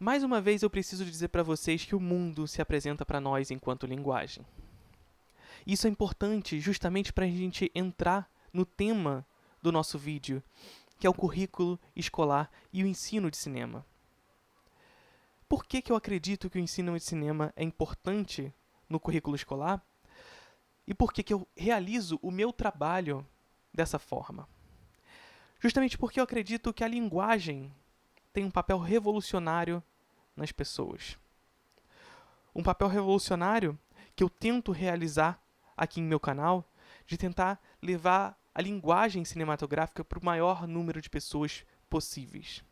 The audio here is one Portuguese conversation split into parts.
Mais uma vez eu preciso dizer para vocês que o mundo se apresenta para nós enquanto linguagem. Isso é importante justamente para a gente entrar no tema do nosso vídeo, que é o currículo escolar e o ensino de cinema. Por que eu acredito que o ensino de cinema é importante no currículo escolar? E por que eu realizo o meu trabalho dessa forma? Justamente porque eu acredito que a linguagem tem um papel revolucionário nas pessoas. Um papel revolucionário que eu tento realizar aqui em meu canal, de tentar levar a linguagem cinematográfica para o maior número de pessoas possíveis.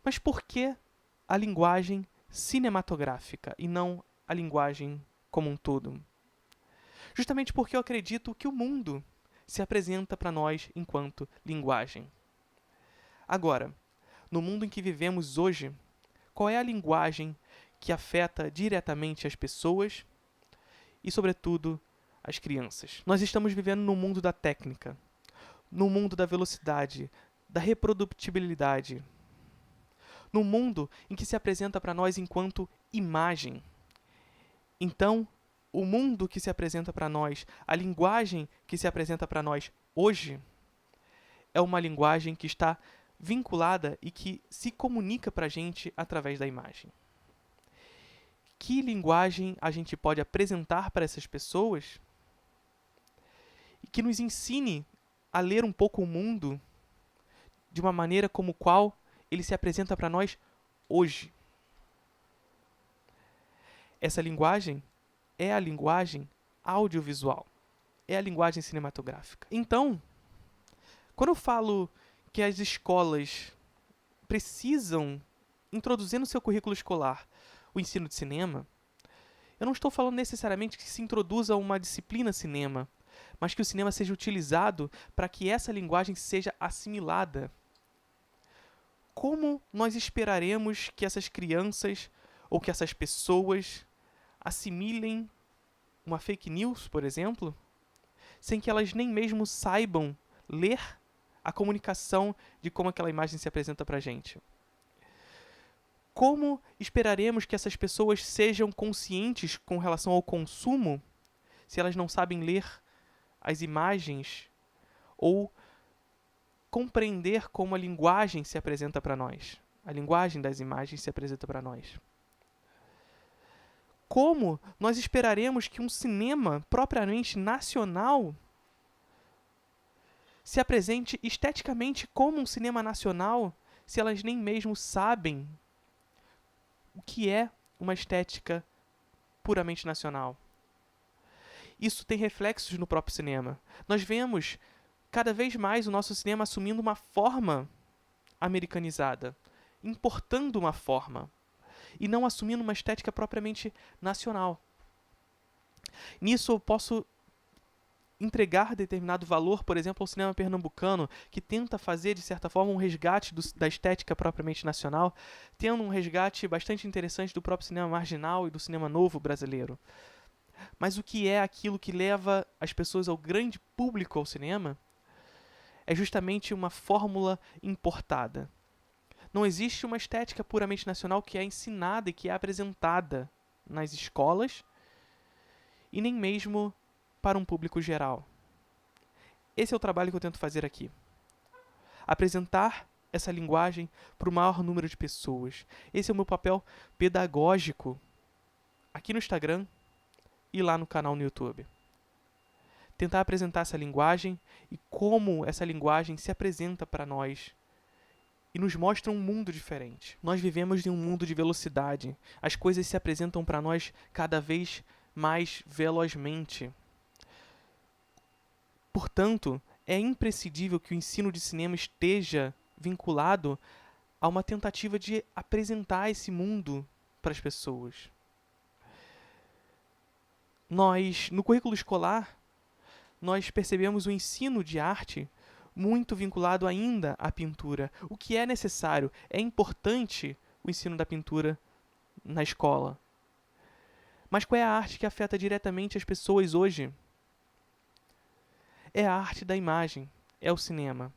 Mas por que a linguagem cinematográfica e não a linguagem como um todo? Justamente porque eu acredito que o mundo se apresenta para nós enquanto linguagem. Agora, no mundo em que vivemos hoje, qual é a linguagem que afeta diretamente as pessoas e, sobretudo, as crianças? Nós estamos vivendo no mundo da técnica, no mundo da velocidade, da reprodutibilidade, no mundo em que se apresenta para nós enquanto imagem. Então, o mundo que se apresenta para nós, a linguagem que se apresenta para nós hoje, é uma linguagem que está vinculada e que se comunica para a gente através da imagem. Que linguagem a gente pode apresentar para essas pessoas e que nos ensine a ler um pouco o mundo de uma maneira como qual ele se apresenta para nós hoje. Essa linguagem é a linguagem audiovisual, é a linguagem cinematográfica. Então, quando eu falo que as escolas precisam introduzir no seu currículo escolar o ensino de cinema, eu não estou falando necessariamente que se introduza uma disciplina cinema, mas que o cinema seja utilizado para que essa linguagem seja assimilada. Como nós esperaremos que essas crianças ou que essas pessoas assimilem uma fake news, por exemplo, sem que elas nem mesmo saibam ler a comunicação de como aquela imagem se apresenta para a gente? Como esperaremos que essas pessoas sejam conscientes com relação ao consumo se elas não sabem ler as imagens ou compreender como a linguagem se apresenta para nós? A linguagem das imagens se apresenta para nós. Como nós esperaremos que um cinema propriamente nacional se apresente esteticamente como um cinema nacional se elas nem mesmo sabem o que é uma estética puramente nacional? Isso tem reflexos no próprio cinema. Nós vemos cada vez mais o nosso cinema assumindo uma forma americanizada, importando uma forma, e não assumindo uma estética propriamente nacional. Nisso eu posso entregar determinado valor, por exemplo, ao cinema pernambucano, que tenta fazer, de certa forma, um resgate da estética propriamente nacional, tendo um resgate bastante interessante do próprio cinema marginal e do cinema novo brasileiro. Mas o que é aquilo que leva as pessoas, ao grande público, ao cinema? É justamente uma fórmula importada. Não existe uma estética puramente nacional que é ensinada e que é apresentada nas escolas e nem mesmo para um público geral. Esse é o trabalho que eu tento fazer aqui. Apresentar essa linguagem para o maior número de pessoas. Esse é o meu papel pedagógico aqui no Instagram e lá no canal no YouTube. Tentar apresentar essa linguagem e como essa linguagem se apresenta para nós e nos mostra um mundo diferente. Nós vivemos em um mundo de velocidade. As coisas se apresentam para nós cada vez mais velozmente. Portanto, é imprescindível que o ensino de cinema esteja vinculado a uma tentativa de apresentar esse mundo para as pessoas. No currículo escolar, nós percebemos o ensino de arte muito vinculado ainda à pintura. O que é necessário? É importante o ensino da pintura na escola. Mas qual é a arte que afeta diretamente as pessoas hoje? É a arte da imagem, é o cinema.